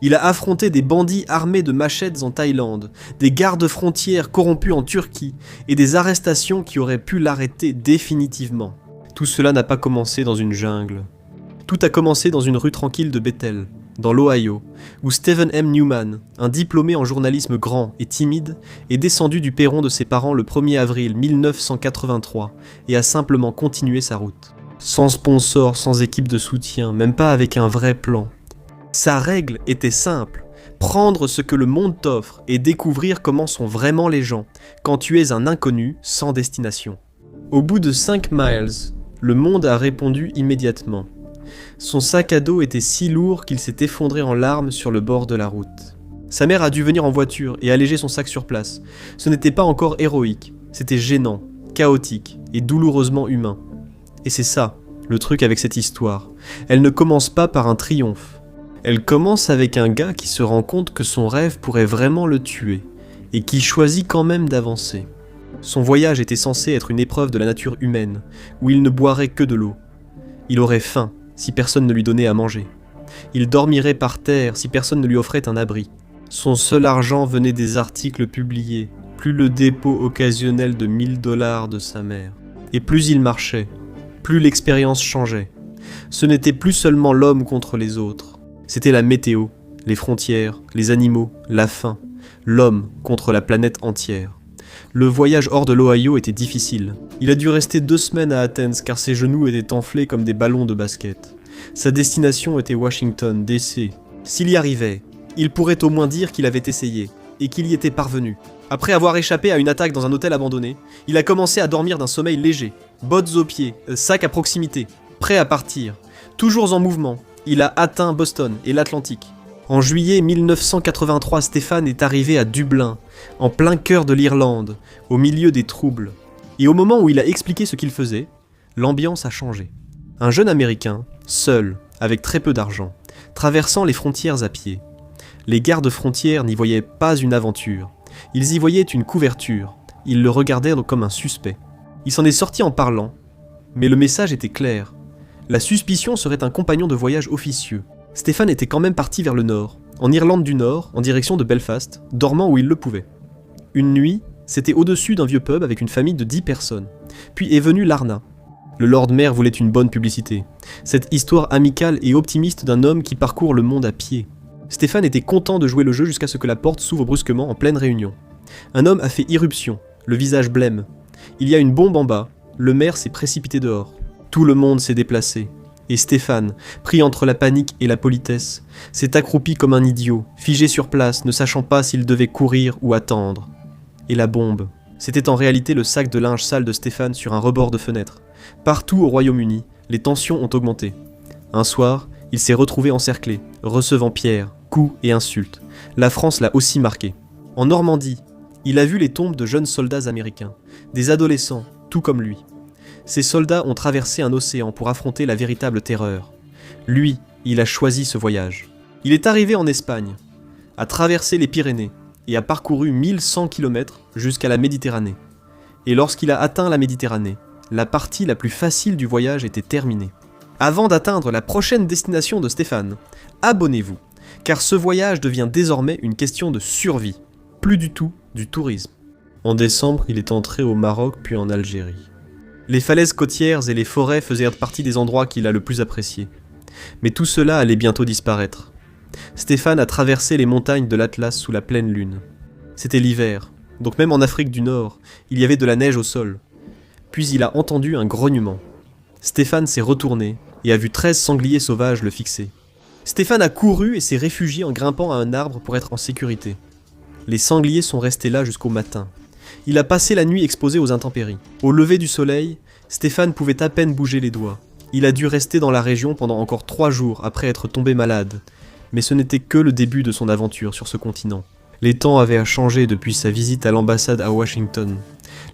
Il a affronté des bandits armés de machettes en Thaïlande, des gardes frontières corrompus en Turquie et des arrestations qui auraient pu l'arrêter définitivement. Tout cela n'a pas commencé dans une jungle. Tout a commencé dans une rue tranquille de Bethel, dans l'Ohio, où Stephen M. Newman, un diplômé en journalisme grand et timide, est descendu du perron de ses parents le 1er avril 1983 et a simplement continué sa route. Sans sponsor, sans équipe de soutien, même pas avec un vrai plan. Sa règle était simple, prendre ce que le monde t'offre et découvrir comment sont vraiment les gens quand tu es un inconnu sans destination. Au bout de 5 miles, le monde a répondu immédiatement. Son sac à dos était si lourd qu'il s'est effondré en larmes sur le bord de la route. Sa mère a dû venir en voiture et alléger son sac sur place. Ce n'était pas encore héroïque, c'était gênant, chaotique et douloureusement humain. Et c'est ça, le truc avec cette histoire. Elle ne commence pas par un triomphe. Elle commence avec un gars qui se rend compte que son rêve pourrait vraiment le tuer, et qui choisit quand même d'avancer. Son voyage était censé être une épreuve de la nature humaine, où il ne boirait que de l'eau. Il aurait faim si personne ne lui donnait à manger. Il dormirait par terre si personne ne lui offrait un abri. Son seul argent venait des articles publiés, plus le dépôt occasionnel de $1000 de sa mère. Et plus il marchait, plus l'expérience changeait. Ce n'était plus seulement l'homme contre les autres. C'était la météo, les frontières, les animaux, la faim, l'homme contre la planète entière. Le voyage hors de l'Ohio était difficile. Il a dû rester 2 semaines à Athens car ses genoux étaient enflés comme des ballons de basket. Sa destination était Washington, D.C. S'il y arrivait, il pourrait au moins dire qu'il avait essayé, et qu'il y était parvenu. Après avoir échappé à une attaque dans un hôtel abandonné, il a commencé à dormir d'un sommeil léger, bottes aux pieds, sac à proximité, prêt à partir, toujours en mouvement. Il a atteint Boston et l'Atlantique. En juillet 1983, Stéphane est arrivé à Dublin, en plein cœur de l'Irlande, au milieu des troubles. Et au moment où il a expliqué ce qu'il faisait, l'ambiance a changé. Un jeune Américain, seul, avec très peu d'argent, traversant les frontières à pied. Les gardes frontières n'y voyaient pas une aventure, ils y voyaient une couverture, ils le regardaient comme un suspect. Il s'en est sorti en parlant, mais le message était clair. La suspicion serait un compagnon de voyage officieux. Stéphane était quand même parti vers le nord, en Irlande du Nord, en direction de Belfast, dormant où il le pouvait. Une nuit, c'était au-dessus d'un vieux pub avec une famille de 10 personnes. Puis est venu Larna. Le Lord Mayor voulait une bonne publicité. Cette histoire amicale et optimiste d'un homme qui parcourt le monde à pied. Stéphane était content de jouer le jeu jusqu'à ce que la porte s'ouvre brusquement en pleine réunion. Un homme a fait irruption, le visage blême. Il y a une bombe en bas, le maire s'est précipité dehors. Tout le monde s'est déplacé, et Stéphane, pris entre la panique et la politesse, s'est accroupi comme un idiot, figé sur place, ne sachant pas s'il devait courir ou attendre. Et la bombe, c'était en réalité le sac de linge sale de Stéphane sur un rebord de fenêtre. Partout au Royaume-Uni, les tensions ont augmenté. Un soir, il s'est retrouvé encerclé, recevant pierres, coups et insultes. La France l'a aussi marqué. En Normandie, il a vu les tombes de jeunes soldats américains, des adolescents, tout comme lui. Ces soldats ont traversé un océan pour affronter la véritable terreur. Lui, il a choisi ce voyage. Il est arrivé en Espagne, a traversé les Pyrénées et a parcouru 1100 km jusqu'à la Méditerranée. Et lorsqu'il a atteint la Méditerranée, la partie la plus facile du voyage était terminée. Avant d'atteindre la prochaine destination de Stéphane, abonnez-vous, car ce voyage devient désormais une question de survie, plus du tout du tourisme. En décembre, il est entré au Maroc puis en Algérie. Les falaises côtières et les forêts faisaient partie des endroits qu'il a le plus appréciés. Mais tout cela allait bientôt disparaître. Stéphane a traversé les montagnes de l'Atlas sous la pleine lune. C'était l'hiver, donc même en Afrique du Nord, il y avait de la neige au sol. Puis il a entendu un grognement. Stéphane s'est retourné et a vu 13 sangliers sauvages le fixer. Stéphane a couru et s'est réfugié en grimpant à un arbre pour être en sécurité. Les sangliers sont restés là jusqu'au matin. Il a passé la nuit exposé aux intempéries. Au lever du soleil, Stéphane pouvait à peine bouger les doigts. Il a dû rester dans la région pendant encore 3 jours après être tombé malade. Mais ce n'était que le début de son aventure sur ce continent. Les temps avaient changé depuis sa visite à l'ambassade à Washington.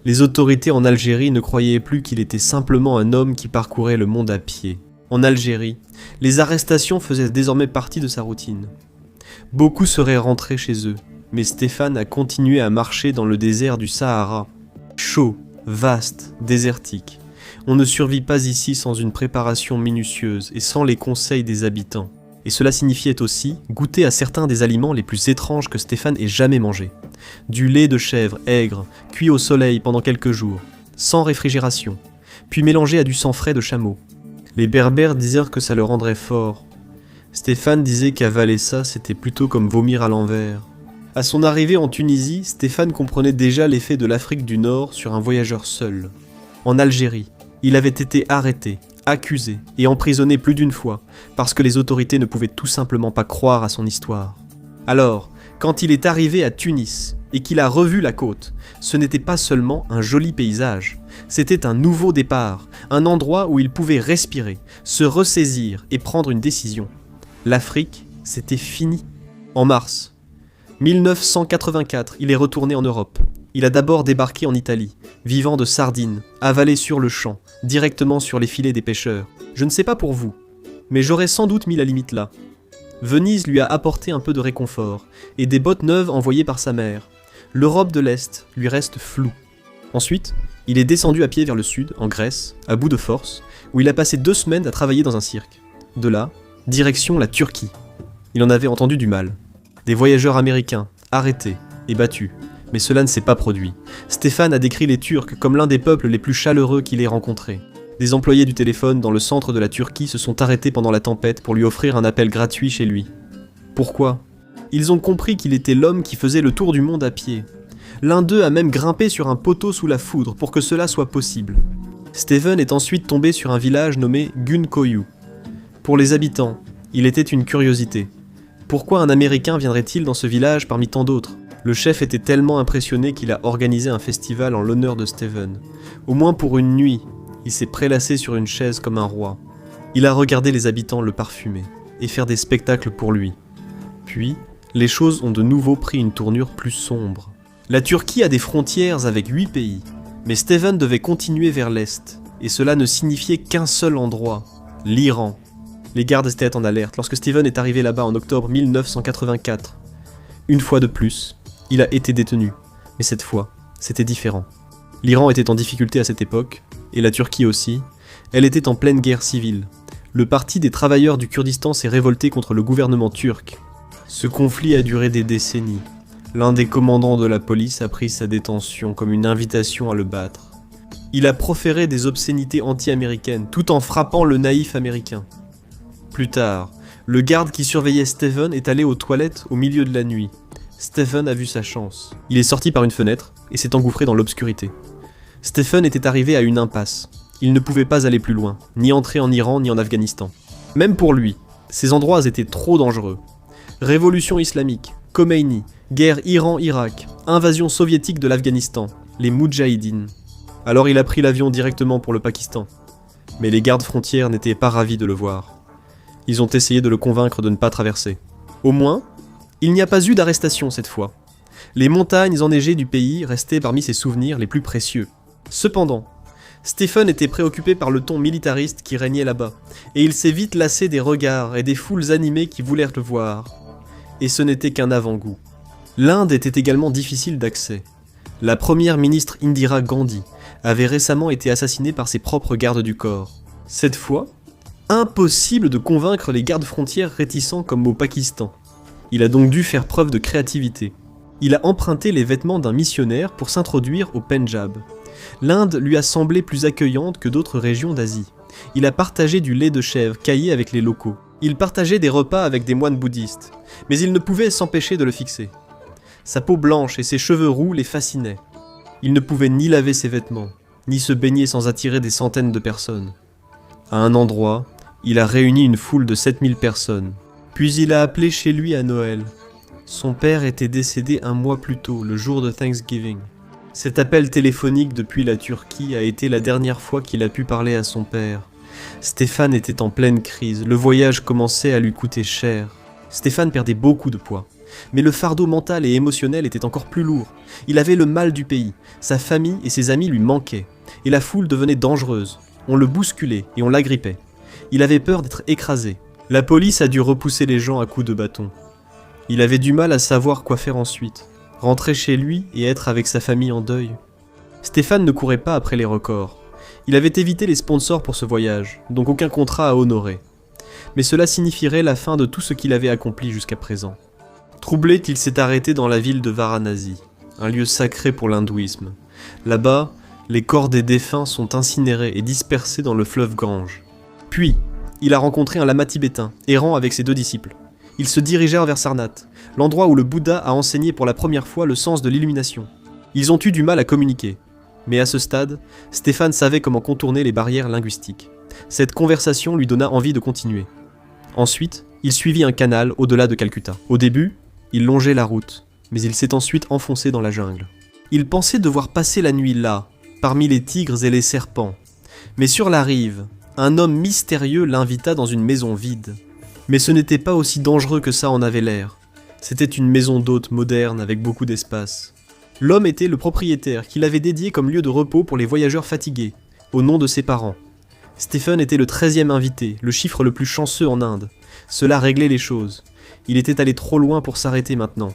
Les autorités en Algérie ne croyaient plus qu'il était simplement un homme qui parcourait le monde à pied. En Algérie, les arrestations faisaient désormais partie de sa routine. Beaucoup seraient rentrés chez eux. Mais Stéphane a continué à marcher dans le désert du Sahara. Chaud, vaste, désertique. On ne survit pas ici sans une préparation minutieuse et sans les conseils des habitants. Et cela signifiait aussi goûter à certains des aliments les plus étranges que Stéphane ait jamais mangés. Du lait de chèvre aigre, cuit au soleil pendant quelques jours, sans réfrigération, puis mélangé à du sang frais de chameau. Les Berbères disaient que ça le rendrait fort. Stéphane disait qu'avaler ça, c'était plutôt comme vomir à l'envers. À son arrivée en Tunisie, Stéphane comprenait déjà l'effet de l'Afrique du Nord sur un voyageur seul. En Algérie, il avait été arrêté, accusé et emprisonné plus d'une fois, parce que les autorités ne pouvaient tout simplement pas croire à son histoire. Alors, quand il est arrivé à Tunis et qu'il a revu la côte, ce n'était pas seulement un joli paysage, c'était un nouveau départ, un endroit où il pouvait respirer, se ressaisir et prendre une décision. L'Afrique, c'était fini. En mars 1984, il est retourné en Europe. Il a d'abord débarqué en Italie, vivant de sardines, avalées sur le champ, directement sur les filets des pêcheurs. Je ne sais pas pour vous, mais j'aurais sans doute mis la limite là. Venise lui a apporté un peu de réconfort, et des bottes neuves envoyées par sa mère. L'Europe de l'Est lui reste floue. Ensuite, il est descendu à pied vers le sud, en Grèce, à bout de force, où il a passé 2 semaines à travailler dans un cirque. De là, direction la Turquie. Il en avait entendu du mal. Des voyageurs américains, arrêtés et battus. Mais cela ne s'est pas produit. Stéphane a décrit les Turcs comme l'un des peuples les plus chaleureux qu'il ait rencontrés. Des employés du téléphone dans le centre de la Turquie se sont arrêtés pendant la tempête pour lui offrir un appel gratuit chez lui. Pourquoi ? Ils ont compris qu'il était l'homme qui faisait le tour du monde à pied. L'un d'eux a même grimpé sur un poteau sous la foudre pour que cela soit possible. Steven est ensuite tombé sur un village nommé Gunkoyu. Pour les habitants, il était une curiosité. Pourquoi un Américain viendrait-il dans ce village parmi tant d'autres ? Le chef était tellement impressionné qu'il a organisé un festival en l'honneur de Steven. Au moins pour une nuit, il s'est prélassé sur une chaise comme un roi. Il a regardé les habitants le parfumer et faire des spectacles pour lui. Puis, les choses ont de nouveau pris une tournure plus sombre. La Turquie a des frontières avec 8 pays, mais Steven devait continuer vers l'est, et cela ne signifiait qu'un seul endroit, l'Iran. Les gardes étaient en alerte lorsque Steven est arrivé là-bas en octobre 1984. Une fois de plus, il a été détenu, mais cette fois, c'était différent. L'Iran était en difficulté à cette époque, et la Turquie aussi. Elle était en pleine guerre civile. Le parti des travailleurs du Kurdistan s'est révolté contre le gouvernement turc. Ce conflit a duré des décennies. L'un des commandants de la police a pris sa détention comme une invitation à le battre. Il a proféré des obscénités anti-américaines, tout en frappant le naïf américain. Plus tard, le garde qui surveillait Steven est allé aux toilettes au milieu de la nuit. Steven a vu sa chance. Il est sorti par une fenêtre et s'est engouffré dans l'obscurité. Stephen était arrivé à une impasse. Il ne pouvait pas aller plus loin, ni entrer en Iran ni en Afghanistan. Même pour lui, ces endroits étaient trop dangereux. Révolution islamique, Khomeini, guerre Iran-Irak, invasion soviétique de l'Afghanistan, les Moudjahidines. Alors il a pris l'avion directement pour le Pakistan. Mais les gardes frontières n'étaient pas ravis de le voir. Ils ont essayé de le convaincre de ne pas traverser. Au moins, il n'y a pas eu d'arrestation cette fois. Les montagnes enneigées du pays restaient parmi ses souvenirs les plus précieux. Cependant, Stephen était préoccupé par le ton militariste qui régnait là-bas, et il s'est vite lassé des regards et des foules animées qui voulaient le voir. Et ce n'était qu'un avant-goût. L'Inde était également difficile d'accès. La première ministre Indira Gandhi avait récemment été assassinée par ses propres gardes du corps. Cette fois, impossible de convaincre les gardes frontières réticents comme au Pakistan. Il a donc dû faire preuve de créativité. Il a emprunté les vêtements d'un missionnaire pour s'introduire au Pendjab. L'Inde lui a semblé plus accueillante que d'autres régions d'Asie. Il a partagé du lait de chèvre caillé avec les locaux. Il partageait des repas avec des moines bouddhistes, mais il ne pouvait s'empêcher de le fixer. Sa peau blanche et ses cheveux roux les fascinaient. Il ne pouvait ni laver ses vêtements, ni se baigner sans attirer des centaines de personnes. À un endroit, il a réuni une foule de 7000 personnes. Puis il a appelé chez lui à Noël. Son père était décédé un mois plus tôt, le jour de Thanksgiving. Cet appel téléphonique depuis la Turquie a été la dernière fois qu'il a pu parler à son père. Stéphane était en pleine crise, le voyage commençait à lui coûter cher. Stéphane perdait beaucoup de poids, mais le fardeau mental et émotionnel était encore plus lourd. Il avait le mal du pays, sa famille et ses amis lui manquaient, et la foule devenait dangereuse. On le bousculait et on l'agrippait. Il avait peur d'être écrasé. La police a dû repousser les gens à coups de bâton. Il avait du mal à savoir quoi faire ensuite. Rentrer chez lui et être avec sa famille en deuil. Stéphane ne courait pas après les records. Il avait évité les sponsors pour ce voyage, donc aucun contrat à honorer. mais cela signifierait la fin de tout ce qu'il avait accompli jusqu'à présent. Troublé, il s'est arrêté dans la ville de Varanasi, un lieu sacré pour l'hindouisme. Là-bas, les corps des défunts sont incinérés et dispersés dans le fleuve Gange. Puis, il a rencontré un lama tibétain, errant avec ses 2 disciples. Ils se dirigèrent vers Sarnath, l'endroit où le Bouddha a enseigné pour la première fois le sens de l'illumination. Ils ont eu du mal à communiquer, mais à ce stade, Stéphane savait comment contourner les barrières linguistiques. Cette conversation lui donna envie de continuer. Ensuite, il suivit un canal au-delà de Calcutta. Au début, il longeait la route, mais il s'est ensuite enfoncé dans la jungle. Il pensait devoir passer la nuit là, parmi les tigres et les serpents. Mais sur la rive, un homme mystérieux l'invita dans une maison vide. Mais ce n'était pas aussi dangereux que ça en avait l'air. C'était une maison d'hôte moderne avec beaucoup d'espace. L'homme était le propriétaire qui l'avait dédié comme lieu de repos pour les voyageurs fatigués, au nom de ses parents. Stephen était le 13e invité, le chiffre le plus chanceux en Inde. Cela réglait les choses. Il était allé trop loin pour s'arrêter maintenant.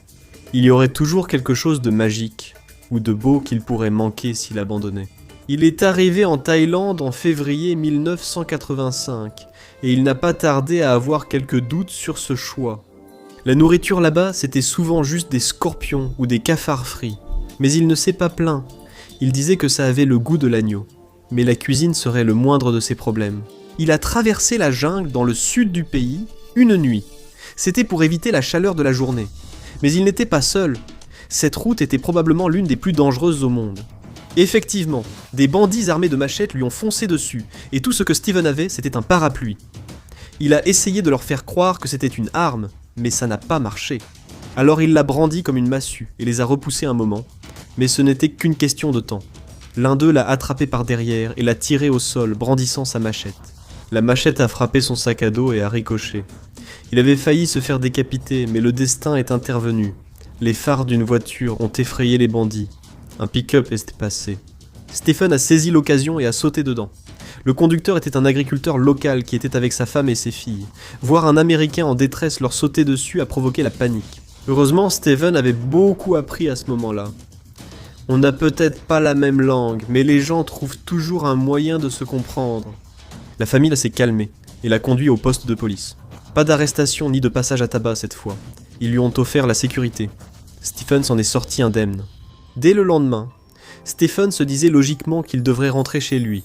Il y aurait toujours quelque chose de magique, ou de beau qu'il pourrait manquer s'il abandonnait. Il est arrivé en Thaïlande en février 1985, et il n'a pas tardé à avoir quelques doutes sur ce choix. La nourriture là-bas, c'était souvent juste des scorpions ou des cafards frits. Mais il ne s'est pas plaint. Il disait que ça avait le goût de l'agneau. Mais la cuisine serait le moindre de ses problèmes. Il a traversé la jungle dans le sud du pays, une nuit. C'était pour éviter la chaleur de la journée. Mais il n'était pas seul. Cette route était probablement l'une des plus dangereuses au monde. Effectivement, des bandits armés de machettes lui ont foncé dessus, et tout ce que Steven avait, c'était un parapluie. Il a essayé de leur faire croire que c'était une arme, mais ça n'a pas marché. Alors il l'a brandi comme une massue, et les a repoussés un moment, mais ce n'était qu'une question de temps. L'un d'eux l'a attrapé par derrière et l'a tiré au sol, brandissant sa machette. La machette a frappé son sac à dos et a ricoché. Il avait failli se faire décapiter, mais le destin est intervenu. Les phares d'une voiture ont effrayé les bandits. Un pick-up est passé. Stephen a saisi l'occasion et a sauté dedans. Le conducteur était un agriculteur local qui était avec sa femme et ses filles. Voir un Américain en détresse leur sauter dessus a provoqué la panique. Heureusement, Stephen avait beaucoup appris à ce moment-là. On n'a peut-être pas la même langue, mais les gens trouvent toujours un moyen de se comprendre. La famille s'est calmée et l'a conduit au poste de police. Pas d'arrestation ni de passage à tabac cette fois. Ils lui ont offert la sécurité. Stephen s'en est sorti indemne. Dès le lendemain, Stephen se disait logiquement qu'il devrait rentrer chez lui.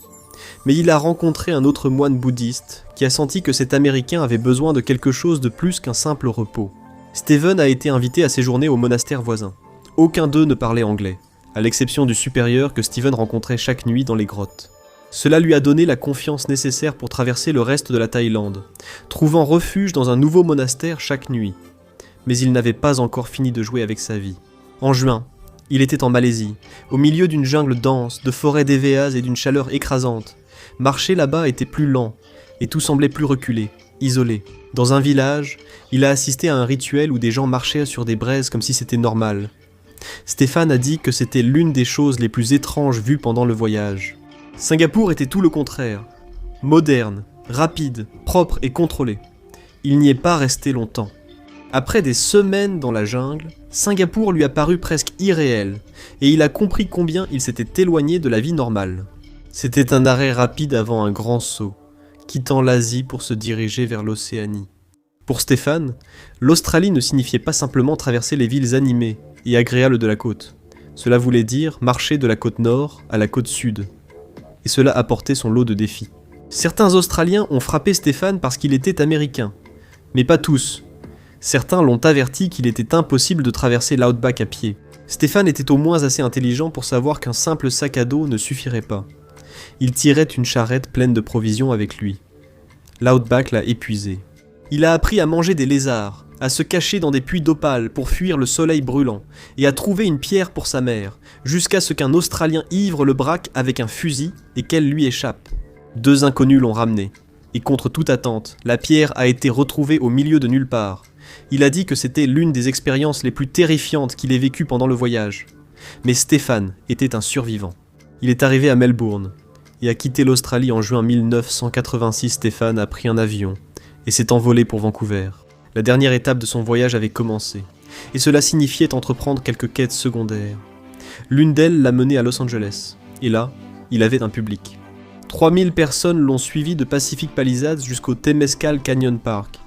Mais il a rencontré un autre moine bouddhiste qui a senti que cet Américain avait besoin de quelque chose de plus qu'un simple repos. Stephen a été invité à séjourner au monastère voisin. Aucun d'eux ne parlait anglais, à l'exception du supérieur que Stephen rencontrait chaque nuit dans les grottes. Cela lui a donné la confiance nécessaire pour traverser le reste de la Thaïlande, trouvant refuge dans un nouveau monastère chaque nuit. Mais il n'avait pas encore fini de jouer avec sa vie. En juin, il était en Malaisie, au milieu d'une jungle dense, de forêts d'évéas et d'une chaleur écrasante. Marcher là-bas était plus lent, et tout semblait plus reculé, isolé. Dans un village, il a assisté à un rituel où des gens marchaient sur des braises comme si c'était normal. Stéphane a dit que c'était l'une des choses les plus étranges vues pendant le voyage. Singapour était tout le contraire. Moderne, rapide, propre et contrôlé. Il n'y est pas resté longtemps. Après des semaines dans la jungle, Singapour lui a paru presque irréel, et il a compris combien il s'était éloigné de la vie normale. C'était un arrêt rapide avant un grand saut, quittant l'Asie pour se diriger vers l'Océanie. Pour Stéphane, l'Australie ne signifiait pas simplement traverser les villes animées et agréables de la côte. Cela voulait dire marcher de la côte nord à la côte sud. Et cela apportait son lot de défis. Certains Australiens ont frappé Stéphane parce qu'il était américain, mais pas tous. Certains l'ont averti qu'il était impossible de traverser l'outback à pied. Stéphane était au moins assez intelligent pour savoir qu'un simple sac à dos ne suffirait pas. Il tirait une charrette pleine de provisions avec lui. L'outback l'a épuisé. Il a appris à manger des lézards, à se cacher dans des puits d'opale pour fuir le soleil brûlant, et à trouver une pierre pour sa mère, jusqu'à ce qu'un Australien ivre le braque avec un fusil et qu'elle lui échappe. 2 inconnus l'ont ramené, et contre toute attente, la pierre a été retrouvée au milieu de nulle part. Il a dit que c'était l'une des expériences les plus terrifiantes qu'il ait vécues pendant le voyage. Mais Stéphane était un survivant. Il est arrivé à Melbourne, et a quitté l'Australie en juin 1986. Stéphane a pris un avion, et s'est envolé pour Vancouver. La dernière étape de son voyage avait commencé, et cela signifiait entreprendre quelques quêtes secondaires. L'une d'elles l'a mené à Los Angeles, et là, il avait un public. 3000 personnes l'ont suivi de Pacific Palisades jusqu'au Temescal Canyon Park.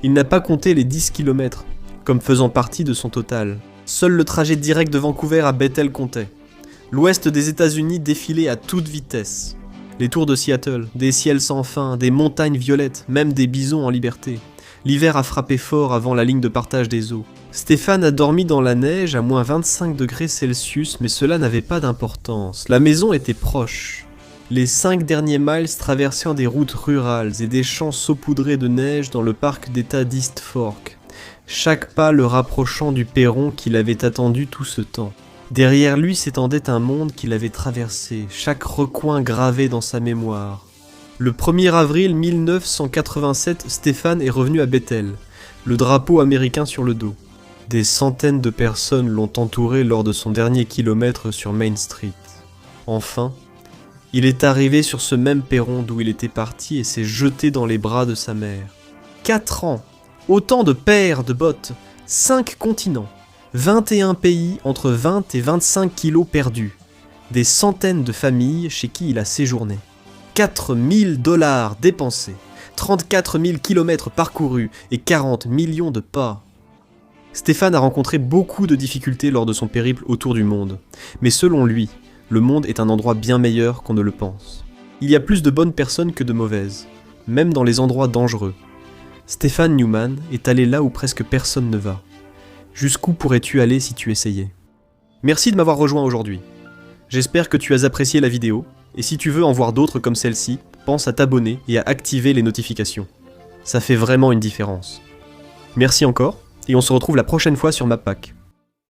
Il n'a pas compté les 10 km, comme faisant partie de son total. Seul le trajet direct de Vancouver à Bethel comptait. L'ouest des États-Unis défilait à toute vitesse. Les tours de Seattle, des ciels sans fin, des montagnes violettes, même des bisons en liberté. L'hiver a frappé fort avant la ligne de partage des eaux. Stéphane a dormi dans la neige à moins 25 degrés Celsius, mais cela n'avait pas d'importance. La maison était proche. Les 5 derniers miles traversant des routes rurales et des champs saupoudrés de neige dans le parc d'État d'East Fork. Chaque pas le rapprochant du perron qu'il avait attendu tout ce temps. Derrière lui s'étendait un monde qu'il avait traversé, chaque recoin gravé dans sa mémoire. Le 1er avril 1987, Stéphane est revenu à Bethel, le drapeau américain sur le dos. Des centaines de personnes l'ont entouré lors de son dernier kilomètre sur Main Street. Enfin, il est arrivé sur ce même perron d'où il était parti et s'est jeté dans les bras de sa mère. 4 ans, autant de paires de bottes, 5 continents, 21 pays entre 20 et 25 kilos perdus, des centaines de familles chez qui il a séjourné. 4 000 $ dépensés, 34 000 kilomètres parcourus et 40 millions de pas. Stéphane a rencontré beaucoup de difficultés lors de son périple autour du monde, mais selon lui, le monde est un endroit bien meilleur qu'on ne le pense. Il y a plus de bonnes personnes que de mauvaises, même dans les endroits dangereux. Stéphane Newman est allé là où presque personne ne va. Jusqu'où pourrais-tu aller si tu essayais ? Merci de m'avoir rejoint aujourd'hui. J'espère que tu as apprécié la vidéo, et si tu veux en voir d'autres comme celle-ci, pense à t'abonner et à activer les notifications. Ça fait vraiment une différence. Merci encore, et on se retrouve la prochaine fois sur MapPack.